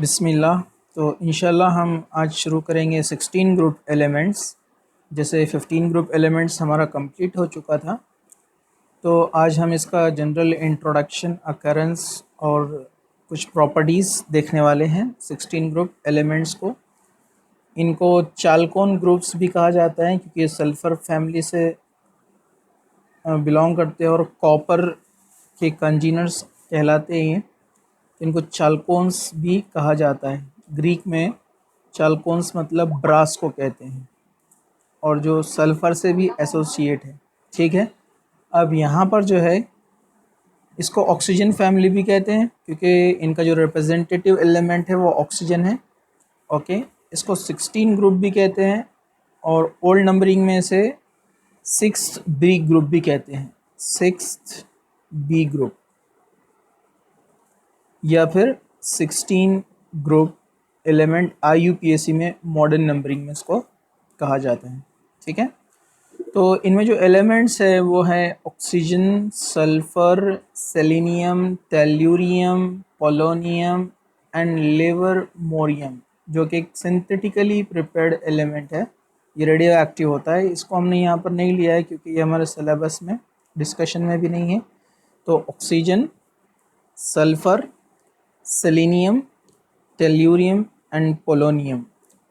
बिस्मिल्लाह। तो इंशाल्लाह हम आज शुरू करेंगे 16 ग्रुप एलिमेंट्स। जैसे 15 ग्रुप एलिमेंट्स हमारा कंप्लीट हो चुका था, तो आज हम इसका जनरल इंट्रोडक्शन, अकरेंस और कुछ प्रॉपर्टीज़ देखने वाले हैं 16 ग्रुप एलिमेंट्स को। इनको चाल्कोन ग्रुप्स भी कहा जाता है क्योंकि ये सल्फ़र फैमिली से बिलोंग करते हैं और कॉपर के कंजीनर्स कहलाते हैं। इनको चाल्कोन्स भी कहा जाता है। ग्रीक में चाल्कोन्स मतलब ब्रास को कहते हैं और जो सल्फ़र से भी एसोसिएट है। ठीक है, अब यहाँ पर जो है इसको ऑक्सीजन फैमिली भी कहते हैं क्योंकि इनका जो रिप्रेजेंटेटिव एलिमेंट है वो ऑक्सीजन है। ओके, इसको 16 ग्रुप भी कहते हैं और ओल्ड नंबरिंग में से 6th बी ग्रुप भी कहते हैं। 6th बी ग्रुप या फिर 16 ग्रुप एलिमेंट IUPAC में मॉडर्न नंबरिंग में इसको कहा जाता है। ठीक है, तो इनमें जो एलिमेंट्स है वो है oxygen, sulphur, selenium, tellurium, polonium and livermorium, जो कि एक सिंथेटिकली प्रिपेयर्ड एलिमेंट है। ये रेडियो एक्टिव होता है। इसको हमने यहाँ पर नहीं लिया है क्योंकि ये हमारे सिलेबस में डिस्कशन में भी नहीं है। तो oxygen, sulphur, selenium, tellurium and polonium.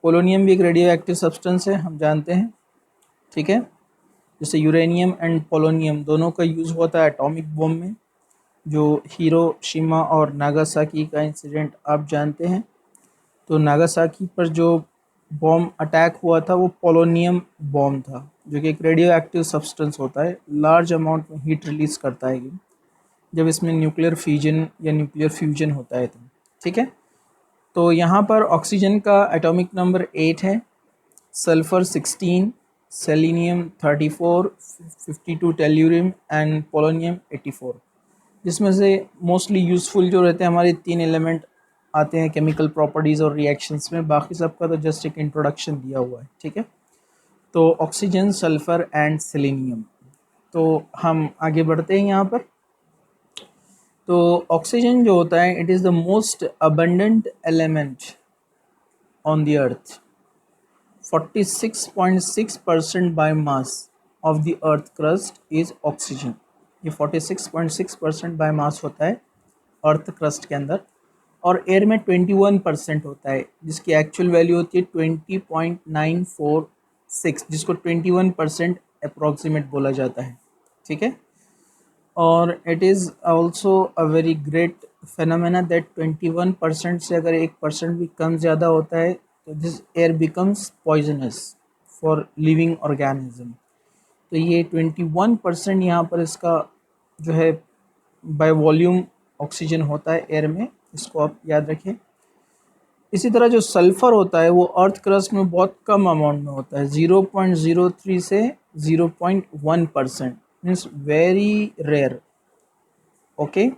Polonium भी एक रेडियो एक्टिव सब्सटेंस है, हम जानते हैं। ठीक है, जैसे यूरेनियम एंड पोलोनियम दोनों का यूज़ होता है एटॉमिक बॉम्ब में। जो हिरोशिमा और नागासाकी का इंसिडेंट आप जानते हैं, तो नागासाकी पर जो बॉम्ब अटैक हुआ था वो पोलोनियम बॉम्ब था, जो कि एक रेडियो एक्टिव सब्सटेंस होता है। लार्ज अमाउंट में हीट रिलीज़ करता है जब इसमें न्यूक्लियर फ्यूजन या न्यूक्लियर फ्यूजन होता है तो। ठीक है, तो यहाँ पर ऑक्सीजन का एटॉमिक नंबर 8 है, sulphur 16, selenium 34, 52 tellurium and polonium 84। जिसमें से मोस्टली यूज़फुल जो रहते हैं हमारे 3 एलिमेंट आते हैं केमिकल प्रॉपर्टीज़ और रिएक्शंस में। बाकी सबका तो जस्ट एक इंट्रोडक्शन दिया हुआ है। ठीक है, तो ऑक्सीजन, सल्फर एंड सेलेनियम। तो हम आगे बढ़ते हैं यहाँ पर। तो ऑक्सीजन जो होता है, it is the most abundant element on the earth. 46.6% by mass of the earth crust is oxygen. ये 46.6% बाय मास होता है अर्थ क्रस्ट के अंदर। और एयर में 21% होता है, जिसकी एक्चुअल वैल्यू होती है 20.946, जिसको 21% अप्रॉक्सीमेट बोला जाता है। ठीक है, और it is also a very great phenomena that 21% से अगर 1% भी कम ज़्यादा होता है तो this air becomes poisonous for living organism. तो ये 21% यहाँ पर इसका जो है बाय वॉल्यूम ऑक्सीजन होता है एयर में, इसको आप याद रखें। इसी तरह जो सल्फ़र होता है वो अर्थ क्रस्ट में बहुत कम अमाउंट में होता है, 0.03 से 0.1%, मीन्स वेरी रेयर। ओके,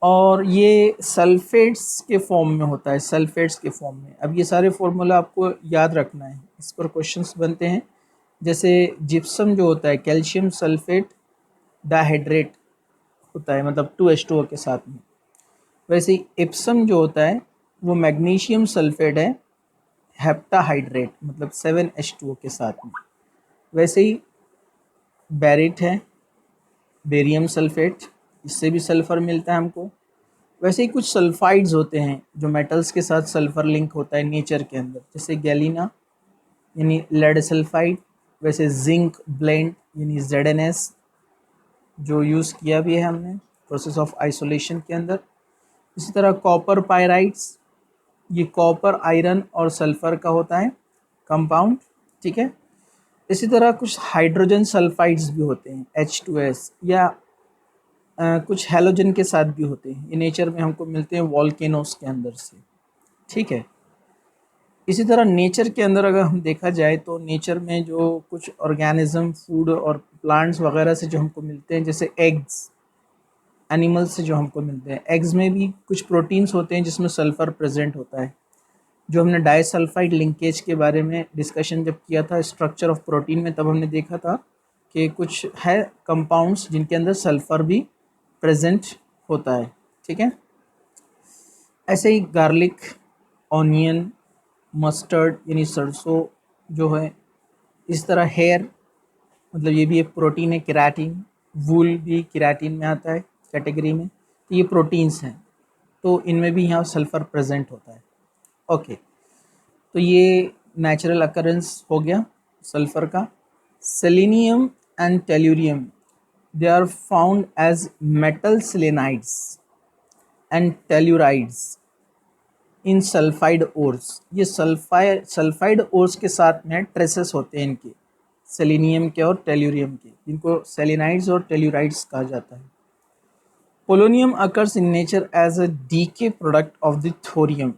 और ये सल्फेट्स के फॉर्म में होता है, सल्फेट्स के फॉर्म में। अब ये सारे फॉर्मूला आपको याद रखना है, इस पर क्वेश्चंस बनते हैं। जैसे जिप्सम जो होता है, कैल्शियम सल्फेट डाइहाइड्रेट होता है, मतलब 2H2O के साथ में। वैसे ही इप्सम जो होता है वो मैग्नीशियम सल्फेट है, हेप्टाहाइड्रेट, मतलब 7H2O के साथ में। वैसे ही बैरिट है, बेरियम सल्फेट, इससे भी सल्फ़र मिलता है हमको। वैसे ही कुछ सल्फाइड्स होते हैं जो मेटल्स के साथ सल्फ़र लिंक होता है नेचर के अंदर, जैसे गैलिना यानी लेड सल्फाइड। वैसे जिंक ब्लेंड यानी ZnS, जो यूज़ किया भी है हमने प्रोसेस ऑफ आइसोलेशन के अंदर। इसी तरह कॉपर पायराइड्स, ये कॉपर, आयरन और सल्फ़र का होता है कंपाउंड। ठीक है, इसी तरह कुछ हाइड्रोजन सल्फाइड्स भी होते हैं, H2S, या कुछ हैलोजन के साथ भी होते हैं। ये नेचर में हमको मिलते हैं वॉल्केनोस के अंदर से। ठीक है, इसी तरह नेचर के अंदर अगर हम देखा जाए तो नेचर में जो कुछ ऑर्गेनिज्म, फूड और प्लांट्स वगैरह से जो हमको मिलते हैं, जैसे एग्स, एनिमल्स से जो हमको मिलते हैं, एग्स में भी कुछ प्रोटीन्स होते हैं जिसमें सल्फ़र प्रेजेंट होता है। जो हमने डाइसल्फाइड लिंकेज के बारे में डिस्कशन जब किया था स्ट्रक्चर ऑफ प्रोटीन में, तब हमने देखा था कि कुछ है कंपाउंड्स जिनके अंदर सल्फ़र भी प्रेजेंट होता है। ठीक है, ऐसे ही गार्लिक, ऑनियन, मस्टर्ड यानी सरसों जो है, इस तरह हेयर, मतलब ये भी एक प्रोटीन है, केराटिन, वूल भी केराटिन में आता है कैटेगरी में, तो ये प्रोटीन्स हैं, तो इनमें भी यहाँ सल्फ़र प्रेजेंट होता है। ओके, तो ये नेचुरल अकरेंस हो गया सल्फ़र का। Selenium and tellurium, they are found as metal selenides and tellurides in sulphide ores. ये सल्फाइड ओर्स के साथ में ट्रेसेस होते हैं इनके, सेलेनियम के और टेल्यूरियम के, जिनको सेलेनाइड्स और टेल्यूराइड्स कहा जाता है। Polonium occurs in nature as a decay product of the thorium.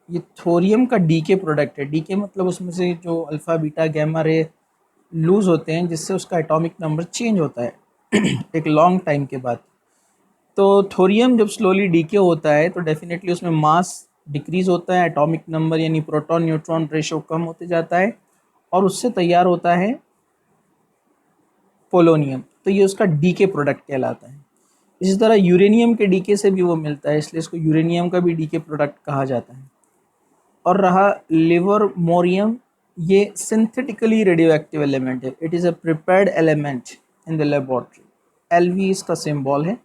ये थोरियम का डीके प्रोडक्ट है। डीके मतलब उसमें से जो alpha beta gamma ray lose होते हैं, जिससे उसका एटॉमिक नंबर चेंज होता है एक लॉन्ग टाइम के बाद। तो थोरियम जब स्लोली डीके होता है तो डेफिनेटली उसमें मास डिक्रीज होता है, एटॉमिक नंबर यानी प्रोटॉन न्यूट्रॉन रेशो कम होते जाता है, और उससे तैयार होता है पोलोनियम। तो ये उसका डीके प्रोडक्ट कहलाता है। इसी तरह यूरेनियम के डीके से भी वो मिलता है, इसलिए इसको यूरेनियम का भी डीके प्रोडक्ट कहा जाता है। और रहा लिवरमोरियम, ये सिंथेटिकली रेडियो एक्टिव एलिमेंट है। It is a prepared element in the laboratory. LV इसका सिंबल है,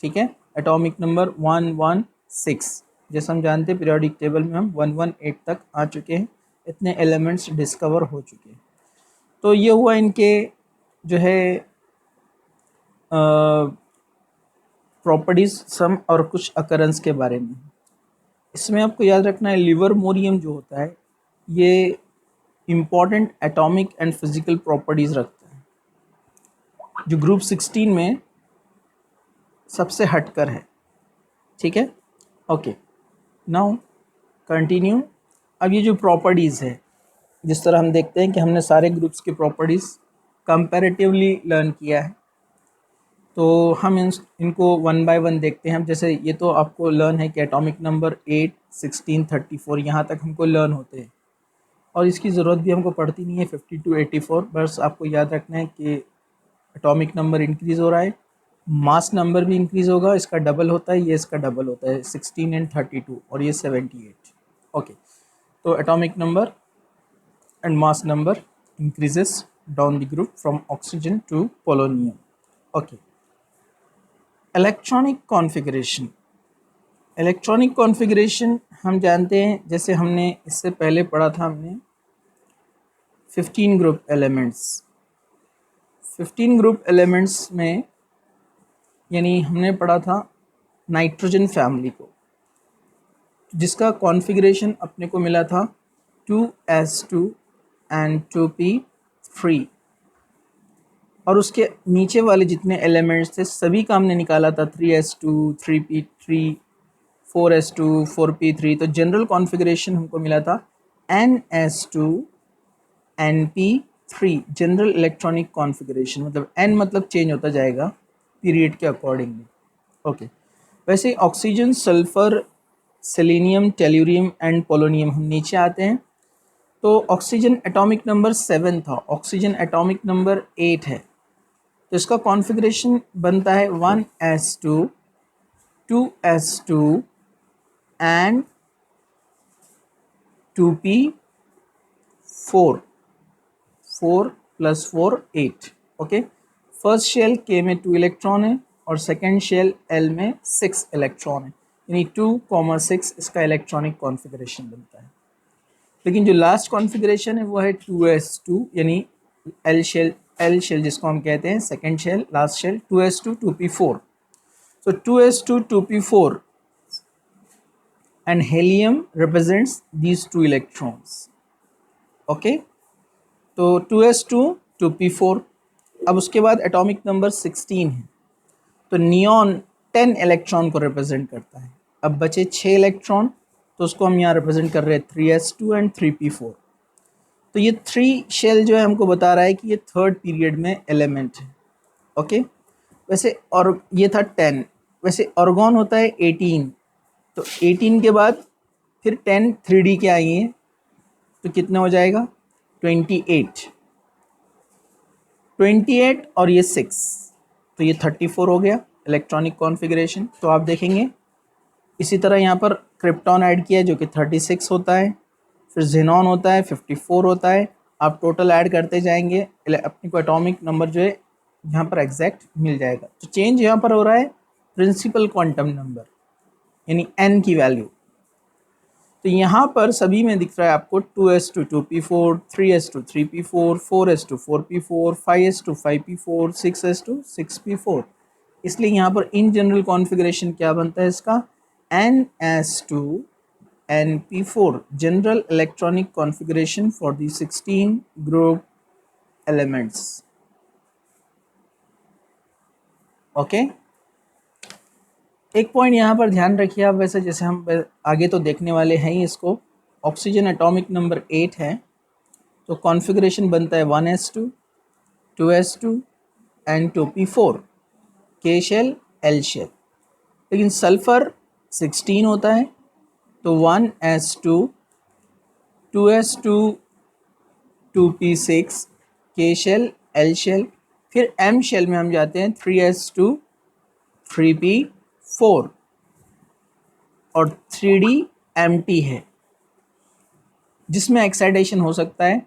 ठीक है। एटॉमिक नंबर 116, जैसे हम जानते हैं पीरियोडिक टेबल में हम 118 तक आ चुके हैं, इतने एलिमेंट्स डिस्कवर हो चुके हैं। तो ये हुआ इनके जो है प्रॉपर्टीज सम और कुछ अकरेंस के बारे में। इसमें आपको याद रखना है लिवरमोरियम जो होता है ये important atomic and physical properties रखता है, जो ग्रुप 16 में सबसे हटकर है, ठीक है। Okay, now continue. अब ये जो प्रॉपर्टीज़ है, जिस तरह हम देखते हैं कि हमने सारे ग्रुप्स की प्रॉपर्टीज़ कंपैरेटिवली लर्न किया है, तो हम इनको वन बाय वन देखते हैं। जैसे ये तो आपको लर्न है कि एटॉमिक नंबर 8, 16, 34 यहाँ तक हमको लर्न होते हैं, और इसकी ज़रूरत भी हमको पड़ती नहीं है 52, 84। बस आपको याद रखना है कि एटॉमिक नंबर इंक्रीज़ हो रहा है, मास नंबर भी इंक्रीज़ होगा, इसका डबल होता है, ये इसका डबल होता है 16 एंड 32, और ये 78। ओके, तो atomic number and mass number increases down the group from oxygen to polonium. Okay, electronic configuration. Electronic configuration हम जानते हैं, जैसे हमने इससे पहले पढ़ा था, हमने 15 ग्रुप एलिमेंट्स। 15 ग्रुप एलिमेंट्स में यानी हमने पढ़ा था नाइट्रोजन फैमिली को, जिसका कॉन्फ़िगरेशन अपने को मिला था 2s2 and 2p3, और उसके नीचे वाले जितने एलिमेंट्स थे सभी का हमने निकाला था 3s2, 3p3, 4s2, 4p3। तो जनरल कॉन्फ़िगरेशन हमको मिला था ns2, np3, general electronic configuration. मतलब n मतलब चेंज होता जाएगा पीरियड के अकॉर्डिंगली। ओके, वैसे oxygen, sulphur, selenium, tellurium and polonium हम नीचे आते हैं। तो ऑक्सीजन एटॉमिक नंबर 7 था, ऑक्सीजन एटॉमिक नंबर 8 है, तो इसका कॉन्फ़िगरेशन बनता है 1s2, 2s2 and 2p4, 4 + 4 8। Okay, first shell के में 2 इलेक्ट्रॉन है और सेकेंड शेल एल में 6 इलेक्ट्रॉन है, यानी 2,6 इसका इलेक्ट्रॉनिक कॉन्फ़िगरेशन बनता है। लेकिन जो लास्ट कॉन्फ़िगरेशन है वो है 2s2, यानी एल शेल जिसको हम कहते हैं second shell, last shell 2s2, 2p4। So 2s2, 2p4 and helium represents these two electrons. Okay, तो 2s2, 2p4। अब उसके बाद एटॉमिक नंबर 16 है, तो नियॉन 10 इलेक्ट्रॉन को रिप्रेजेंट करता है। अब बचे 6 इलेक्ट्रॉन, तो उसको हम यहाँ रिप्रेजेंट कर रहे हैं 3s2 एंड 3p4। तो ये 3 शेल जो है हमको बता रहा है कि ये थर्ड पीरियड में एलिमेंट है। ओके, वैसे और ये था 10, वैसे ऑर्गॉन होता है 18, तो 18 के बाद फिर 10 3D के आएंगे, तो कितना हो जाएगा 28, 28 और ये 6, तो ये 34 हो गया इलेक्ट्रॉनिक कॉन्फ़िगरेशन। तो आप देखेंगे इसी तरह यहाँ पर क्रिप्टॉन ऐड किया है जो कि 36 होता है, फिर जेनॉन होता है 54 होता है। आप टोटल ऐड करते जाएंगे, अपने को एटॉमिक नंबर जो है यहाँ पर एग्जैक्ट मिल जाएगा। तो चेंज यहाँ पर हो रहा है प्रिंसिपल क्वांटम नंबर यानी n की वैल्यू। तो यहाँ पर सभी में दिख रहा है आपको 2s2 2p4, 3s2 3p4, 4s2 4p4, 5s2 5p4, 6s2 6p4। इसलिए यहाँ पर इन जनरल कॉन्फ़िगरेशन क्या बनता है इसका, ns2 np4 general electronic configuration for the 16 group elements. Okay, एक पॉइंट यहाँ पर ध्यान रखिए आप, वैसे जैसे हम आगे तो देखने वाले हैं ही इसको। ऑक्सीजन एटॉमिक नंबर 8 है, तो कॉन्फ़िगरेशन बनता है 1s2 2s2 एंड 2p4 के शेल एल शेल। लेकिन सल्फ़र 16 होता है, तो 1s2 2s2 2p6 के शेल एल शेल। फिर एम शेल में हम जाते हैं 3s2 3p4 और 3d एम्प्टी है जिसमें एक्साइटेशन हो सकता है।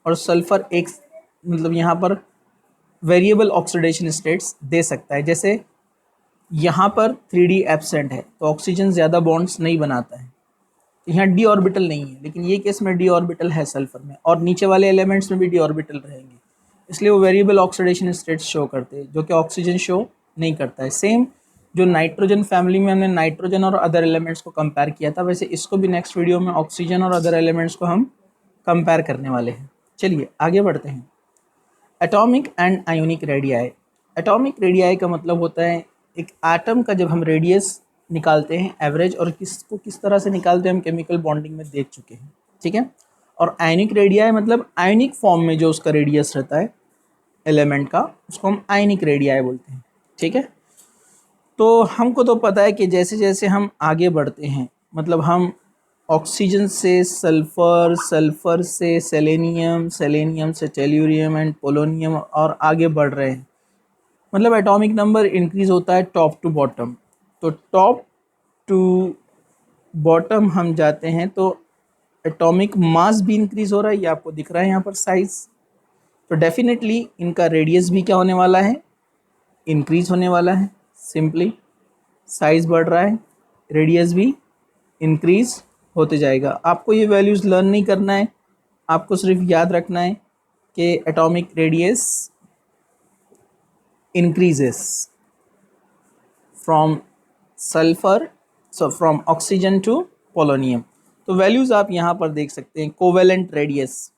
और सल्फ़र एक मतलब यहाँ पर वेरिएबल ऑक्सीडेशन स्टेट्स दे सकता है। जैसे यहाँ पर 3d एब्सेंट है तो ऑक्सीजन ज़्यादा बॉन्ड्स नहीं बनाता है, यहाँ डी ऑर्बिटल नहीं है, लेकिन ये केस में डी ऑर्बिटल है सल्फर में, और नीचे वाले एलिमेंट्स में भी डी ऑर्बिटल रहेंगे, इसलिए वो वेरिएबल ऑक्सीडेशन स्टेट्स शो करते हैं जो कि ऑक्सीजन शो नहीं करता है। सेम जो नाइट्रोजन फैमिली में हमने नाइट्रोजन और अदर एलिमेंट्स को कंपेयर किया था, वैसे इसको भी नेक्स्ट वीडियो में ऑक्सीजन और अदर एलिमेंट्स को हम कंपेयर करने वाले हैं। चलिए आगे बढ़ते हैं। Atomic and ionic radii. Atomic radii का मतलब होता है एक एटम का जब हम रेडियस निकालते हैं एवरेज, और किसको किस तरह से निकालते हैं हम केमिकल बॉन्डिंग में देख चुके हैं, ठीक है। और आयनिक रेडियाई मतलब आयनिक फॉर्म में जो उसका रेडियस रहता है एलिमेंट का, उसको हम आयनिक रेडियाई बोलते हैं, ठीक है। तो हमको तो पता है कि जैसे जैसे हम आगे बढ़ते हैं, मतलब हम ऑक्सीजन से सल्फ़र, सल्फ़र से सेलेनियम, सेलेनियम से टेल्यूरियम एंड पोलोनियम और आगे बढ़ रहे हैं, मतलब एटॉमिक नंबर इंक्रीज़ होता है टॉप टू बॉटम। तो टॉप टू बॉटम हम जाते हैं तो एटॉमिक मास भी इंक्रीज़ हो रहा है, ये आपको दिख रहा है यहाँ पर साइज़। तो डेफिनेटली इनका रेडियस भी क्या होने वाला है, इंक्रीज़ होने वाला है। सिंपली साइज़ बढ़ रहा है, रेडियस भी इंक्रीज़ होते जाएगा। आपको ये वैल्यूज़ लर्न नहीं करना है, आपको सिर्फ याद रखना है कि atomic radius increases from sulfur, so from oxygen to polonium। तो वैल्यूज़ आप यहाँ पर देख सकते हैं। कोवेलेंट रेडियस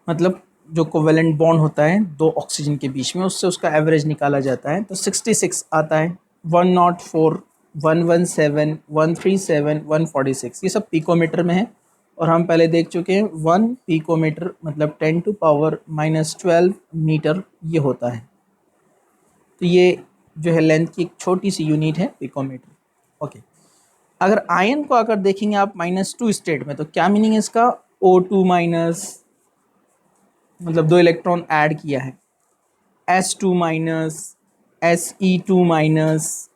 मतलब जो कोवेलेंट बॉन्ड होता है दो ऑक्सीजन के बीच में, उससे उसका एवरेज निकाला जाता है, तो 66 आता है, 104 117 137 146, ये सब पिकोमीटर में है। और हम पहले देख चुके हैं 1 पिकोमीटर मतलब 10⁻⁻12 मीटर ये होता है। तो ये जो है लेंथ की एक छोटी सी यूनिट है पिकोमीटर। ओके, अगर आयन को अगर देखेंगे आप -2 स्टेट में, तो क्या मीनिंग है इसका, O2 माइनस मतलब 2 इलेक्ट्रॉन ऐड किया है, S2 minus, Se2 minus,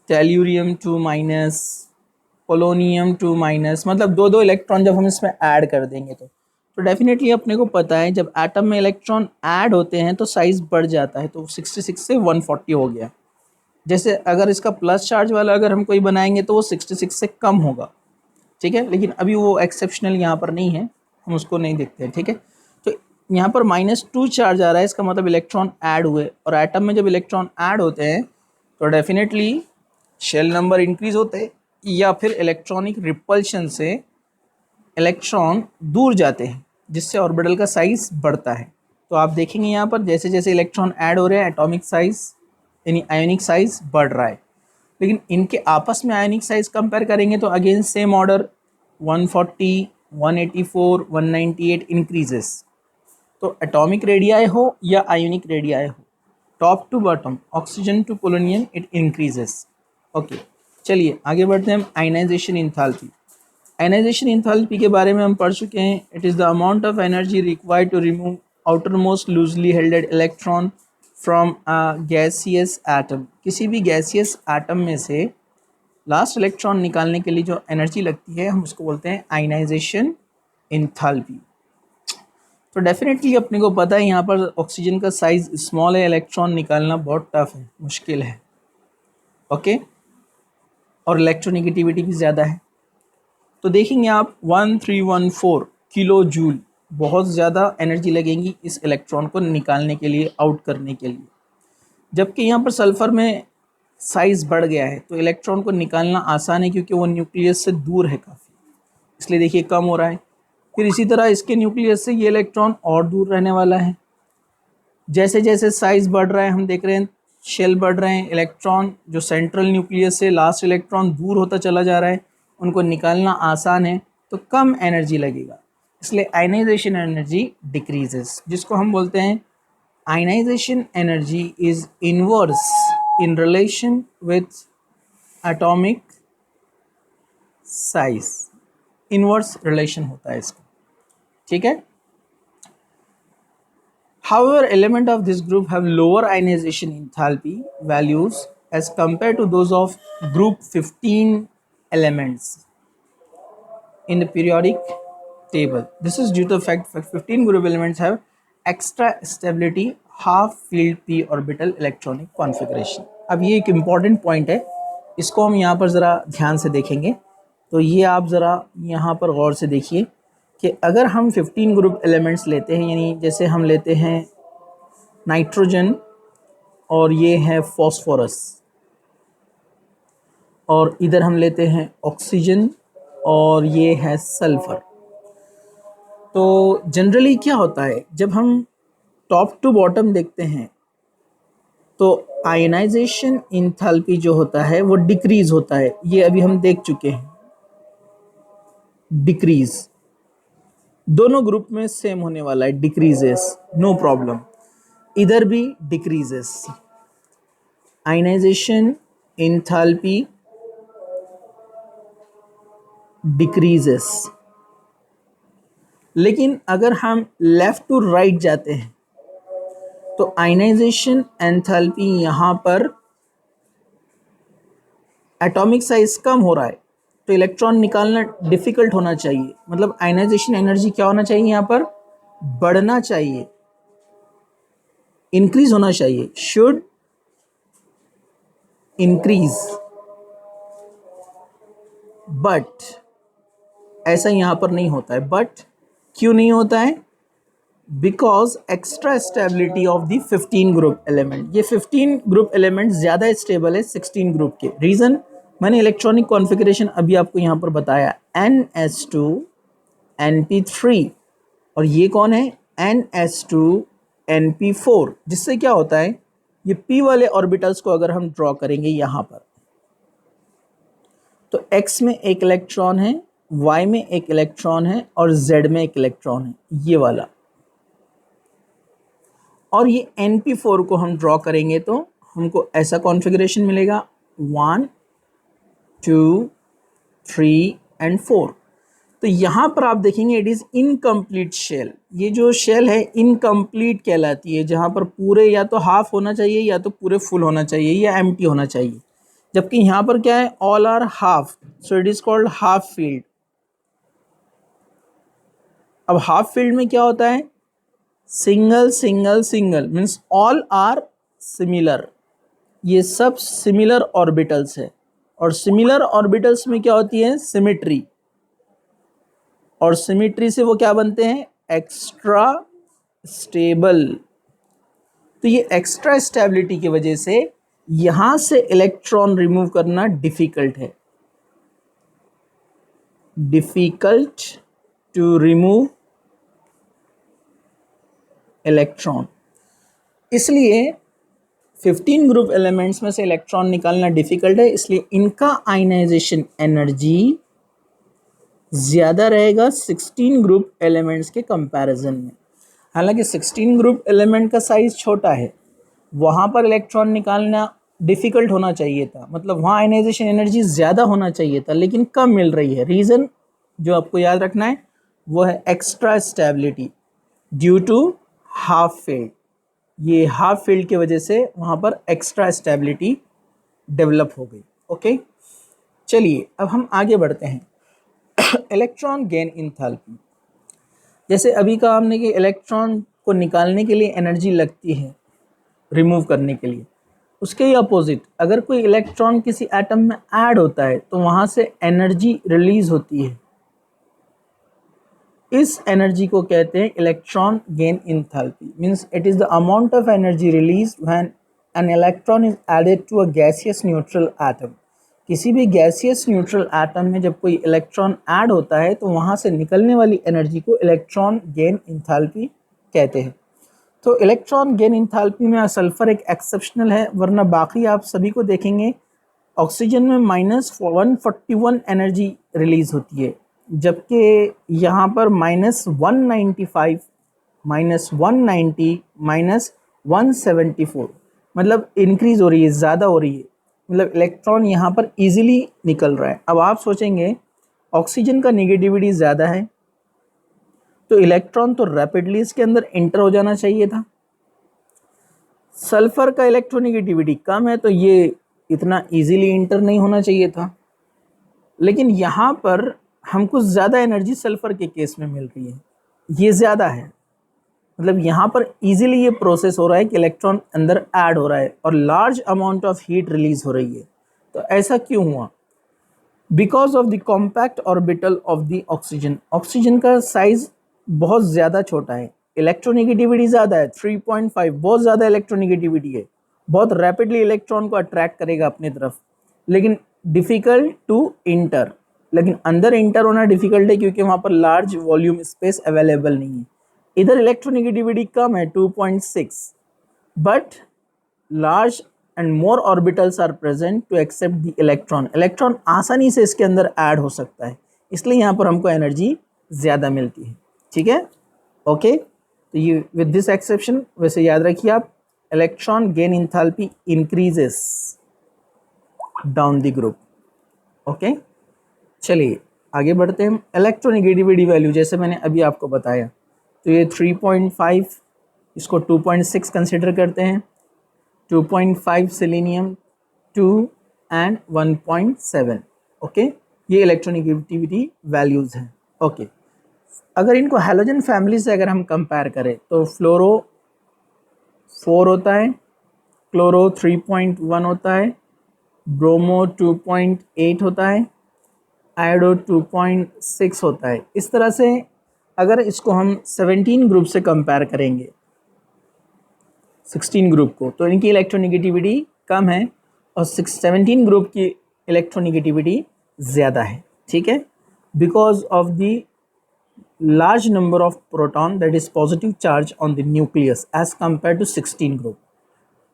tellurium 2 minus, polonium 2 minus, मतलब 2 इलेक्ट्रॉन जब हम इसमें ऐड कर देंगे तो डेफिनेटली अपने को पता है जब एटम में इलेक्ट्रॉन ऐड होते हैं तो साइज़ बढ़ जाता है, तो 66 से 140 हो गया। जैसे अगर इसका प्लस चार्ज वाला अगर हम कोई बनाएंगे तो वो 66 से कम होगा, ठीक है, लेकिन अभी वो एक्सेप्शनल यहाँ पर नहीं है, हम उसको नहीं देखते हैं, ठीक है। तो यहाँ पर -2 चार्ज आ रहा है, इसका मतलब इलेक्ट्रॉन ऐड हुए, और एटम में जब इलेक्ट्रॉन ऐड होते हैं तो डेफिनेटली शेल नंबर इंक्रीज होते हैं, या फिर इलेक्ट्रॉनिक रिपल्शन से इलेक्ट्रॉन दूर जाते हैं जिससे ऑर्बिटल का साइज बढ़ता है। तो आप देखेंगे यहाँ पर जैसे जैसे इलेक्ट्रॉन ऐड हो रहे हैं एटॉमिक साइज यानी आयोनिक साइज बढ़ रहा है, लेकिन इनके आपस में आयोनिक साइज कंपेयर करेंगे तो अगेन सेम ऑर्डर 140 184 198 इंक्रीजेस। तो एटॉमिक रेडियाई हो या आयोनिक रेडियाई हो, top to bottom oxygen to polonium it increases. Okay, चलिए आगे बढ़ते हैं हम आयनाइजेशन इंथैल्पी। आयनाइजेशन इंथैल्पी के बारे में हम पढ़ चुके हैं। It is the amount of energy required to remove outer most loosely helded electron from a gaseous atom. किसी भी गैसियस एटम में से लास्ट इलेक्ट्रॉन निकालने के लिए जो एनर्जी लगती है हम उसको बोलते हैं आयनाइजेशन एंथैल्पी। तो डेफिनेटली अपने को पता है यहाँ पर ऑक्सीजन का साइज स्मॉल है, इलेक्ट्रॉन निकालना बहुत टफ है, मुश्किल है, ओके। और इलेक्ट्रोनेगेटिविटी भी ज़्यादा है। तो देखेंगे आप 1314 किलो जूल बहुत ज़्यादा एनर्जी लगेगी इस इलेक्ट्रॉन को निकालने के लिए, आउट करने के लिए। जबकि यहाँ पर सल्फ़र में साइज़ बढ़ गया है तो इलेक्ट्रॉन को निकालना आसान है क्योंकि वो न्यूक्लियस से दूर है काफ़ी, इसलिए देखिए कम हो रहा है। फिर इसी तरह इसके न्यूक्लियस से ये इलेक्ट्रॉन और दूर रहने वाला है। जैसे जैसे साइज़ बढ़ रहा है हम देख रहे हैं शेल बढ़ रहे हैं, इलेक्ट्रॉन जो सेंट्रल न्यूक्लियस से लास्ट इलेक्ट्रॉन दूर होता चला जा रहा है, उनको निकालना आसान है तो कम एनर्जी लगेगा, इसलिए आयनाइजेशन एनर्जी डिक्रीजेस, जिसको हम बोलते हैं ionization energy is inverse in relation with atomic size. Inverse relation होता है इसका, ठीक है। However, element of this group have lower ionization enthalpy values as compared to those of group 15 elements in the periodic table. This is due to the fact that 15 group elements have extra stability half field p orbital electronic configuration. अब ये एक important point है, इसको हम यहाँ पर ज़रा ध्यान से देखेंगे। तो ये आप ज़रा यहाँ पर गौर से देखिए कि अगर हम 15 ग्रुप एलिमेंट्स लेते हैं, यानी जैसे हम लेते हैं नाइट्रोजन और ये है फॉस्फोरस, और इधर हम लेते हैं ऑक्सीजन और ये है सल्फ़र। तो जनरली क्या होता है जब हम टॉप टू बॉटम देखते हैं तो आयनाइजेशन एंथैल्पी जो होता है वो डिक्रीज़ होता है, ये अभी हम देख चुके हैं, डिक्रीज़ दोनों ग्रुप में सेम होने वाला है, डिक्रीजेस, नो प्रॉब्लम। इधर भी डिक्रीजेस, आयनाइजेशन एंथैल्पी डिक्रीजेस। लेकिन अगर हम लेफ्ट टू राइट जाते हैं तो आयनाइजेशन एंथैल्पी यहाँ पर एटॉमिक साइज कम हो रहा है तो इलेक्ट्रॉन निकालना डिफ़िकल्ट होना चाहिए, मतलब आयनाइजेशन एनर्जी क्या होना चाहिए, यहाँ पर बढ़ना चाहिए, इंक्रीज होना चाहिए, शुड इंक्रीज। बट ऐसा यहाँ पर नहीं होता है। बट क्यों नहीं होता है? Because extra stability of the 15 group element, ये 15 ग्रुप एलिमेंट ज़्यादा स्टेबल है 16 ग्रुप के। रीज़न मैंने इलेक्ट्रॉनिक कॉन्फ़िगरेशन अभी आपको यहाँ पर बताया, NS2 NP3, और ये कौन है, NS2 NP4, जिससे क्या होता है ये p वाले ऑर्बिटल्स को अगर हम ड्रॉ करेंगे यहाँ पर तो x में एक इलेक्ट्रॉन है, y में एक इलेक्ट्रॉन है और z में एक इलेक्ट्रॉन है, ये वाला। और ये NP4 को हम ड्रॉ करेंगे तो हमको ऐसा कॉन्फ़िगरेशन मिलेगा 1 2 3 एंड 4। तो यहाँ पर आप देखेंगे इट इज़ इनकम्प्लीट शेल, ये जो शेल है इनकम्प्लीट कहलाती है, जहाँ पर पूरे या तो हाफ होना चाहिए या तो पूरे फुल होना चाहिए या एम्प्टी होना चाहिए, जबकि यहाँ पर क्या है, all are half, so it is called half filled. अब हाफ फील्ड में क्या होता है, single single single means all are similar, ये सब सिमिलर ऑर्बिटल्स है। और सिमिलर ऑर्बिटल्स में क्या होती है, सिमिट्री, और सिमिट्री से वो क्या बनते हैं, एक्स्ट्रा स्टेबल। तो ये एक्स्ट्रा स्टेबिलिटी की वजह से यहां से इलेक्ट्रॉन रिमूव करना डिफिकल्ट है, डिफिकल्ट टू रिमूव इलेक्ट्रॉन। इसलिए 15 ग्रुप एलिमेंट्स में से इलेक्ट्रॉन निकालना डिफिकल्ट है, इसलिए इनका आयनाइजेशन एनर्जी ज़्यादा रहेगा 16 ग्रुप एलिमेंट्स के कंपैरिजन में। हालांकि 16 ग्रुप एलिमेंट का साइज़ छोटा है, वहाँ पर इलेक्ट्रॉन निकालना डिफ़िकल्ट होना चाहिए था, मतलब वहाँ आयनाइजेशन एनर्जी ज़्यादा होना चाहिए था, लेकिन कम मिल रही है। रीज़न जो आपको याद रखना है वो है extra stability due to half filled. ये हाफ फील्ड की वजह से वहाँ पर एक्स्ट्रा स्टेबिलिटी डेवलप हो गई, ओके। चलिए अब हम आगे बढ़ते हैं। इलेक्ट्रॉन गेन इंथैल्पी, जैसे अभी कहा हमने कि इलेक्ट्रॉन को निकालने के लिए एनर्जी लगती है, रिमूव करने के लिए। उसके ही अपोजिट, अगर कोई इलेक्ट्रॉन किसी एटम में ऐड होता है तो वहाँ से एनर्जी रिलीज होती है। इस एनर्जी को कहते हैं electron gain enthalpy. Means it is the amount of energy release when an electron is added to a gaseous neutral atom. किसी भी गैसियस न्यूट्रल एटम में जब कोई इलेक्ट्रॉन ऐड होता है तो वहाँ से निकलने वाली एनर्जी को इलेक्ट्रॉन गेन इंथैल्पी कहते हैं। तो इलेक्ट्रॉन गेन इंथैल्पी में सल्फर एक एक्सेप्शनल है, वरना बाकी आप सभी को देखेंगे ऑक्सीजन में -141 एनर्जी रिलीज होती है, जबकि यहाँ पर -195, -190, -174, मतलब इंक्रीज हो रही है, ज़्यादा हो रही है। मतलब इलेक्ट्रॉन यहाँ पर इजीली निकल रहा है। अब आप सोचेंगे ऑक्सीजन का निगेटिविटी ज़्यादा है तो इलेक्ट्रॉन तो रैपिडली इसके अंदर इंटर हो जाना चाहिए था। सल्फर का इलेक्ट्रोनिगेटिविटी कम है तो ये इतना इजीली इंटर नहीं होना चाहिए था। लेकिन यहाँ पर हमको ज़्यादा एनर्जी सल्फर के केस में मिल रही है, ये ज़्यादा है। मतलब यहाँ पर इजीली ये प्रोसेस हो रहा है कि इलेक्ट्रॉन अंदर ऐड हो रहा है और large amount of heat release हो रही है। तो ऐसा क्यों हुआ? Because of the compact orbital of the oxygen. Oxygen का साइज बहुत ज़्यादा छोटा है, इलेक्ट्रोनिगेटिविटी ज़्यादा है, 3.5, बहुत ज़्यादा इलेक्ट्रोनिगेटिविटी है, बहुत रैपिडली इलेक्ट्रॉन को अट्रैक्ट करेगा अपनी तरफ, लेकिन डिफ़िकल्ट टू इंटर। लेकिन अंदर इंटर होना डिफ़िकल्ट है क्योंकि वहाँ पर लार्ज वॉल्यूम स्पेस अवेलेबल नहीं है। इधर इलेक्ट्रोनिगेटिविटी कम है, 2.6, but large and more orbitals are present to accept the electron. Electron आसानी से इसके अंदर ऐड हो सकता है, इसलिए यहाँ पर हमको एनर्जी ज़्यादा मिलती है। ठीक है, ओके। तो ये विद दिस एक्सेप्शन, वैसे याद रखिए आप, electron gain enthalpy increases down the group. Okay, चलिए आगे बढ़ते हैं। इलेक्ट्रोनिगेटिविटी वैल्यू जैसे मैंने अभी आपको बताया, तो ये 3.5, इसको 2.6 कंसिडर करते हैं, 2.5 सेलेनियम, 2 एंड 1.7। ओके, ये इलेक्ट्रोनिगेटिविटी वैल्यूज़ हैं। ओके, अगर इनको हैलोजन फैमिली से अगर हम कंपेयर करें तो फ्लोरो 4 होता है, क्लोरो 3.1 होता है, ब्रोमो 2.8 होता है, आयोडो 2.6 होता है। इस तरह से अगर इसको हम 17 ग्रुप से कंपेयर करेंगे, 16 ग्रुप को, तो इनकी इलेक्ट्रोनिगेटिविटी कम है और 17 ग्रुप की इलेक्ट्रोनिगेटिविटी ज़्यादा है। ठीक है, because of the large number of proton, that is positive charge on the nucleus as compared to 16 group।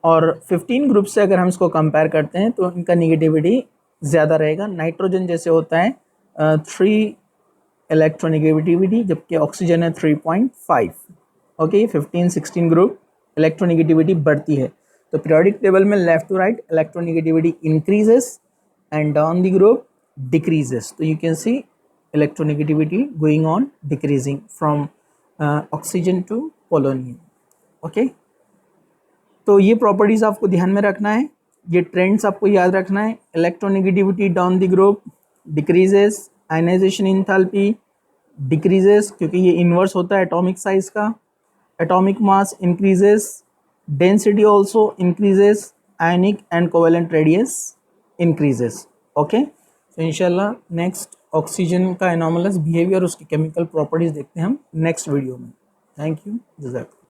और 15 ग्रुप से अगर हम इसको कंपेयर करते हैं तो इनका निगेटिविटी ज़्यादा रहेगा। नाइट्रोजन जैसे होता है 3 इलेक्ट्रोनिगेटिविटी, जबकि ऑक्सीजन है 3.5। ओके, 15-16 ग्रुप इलेक्ट्रोनिगेटिविटी बढ़ती है। तो पीरियोडिक टेबल में left to right electronegativity increases and down the group decreases. तो you can see electronegativity going on decreasing from oxygen to polonium। Okay, तो ये प्रॉपर्टीज आपको ध्यान में रखना है, ये ट्रेंड्स आपको याद रखना है। Electronegativity down the group decreases, ionisation enthalpy decreases क्योंकि ये इन्वर्स होता है एटॉमिक साइज का, atomic mass increases, density also increases, ionic and covalent radius increases. Okay, तो इंशाल्लाह नेक्स्ट ऑक्सीजन का एनॉमलस बिहेवियर, उसकी केमिकल प्रॉपर्टीज़ देखते हैं हम नेक्स्ट वीडियो में। Thank you, जज़ाक।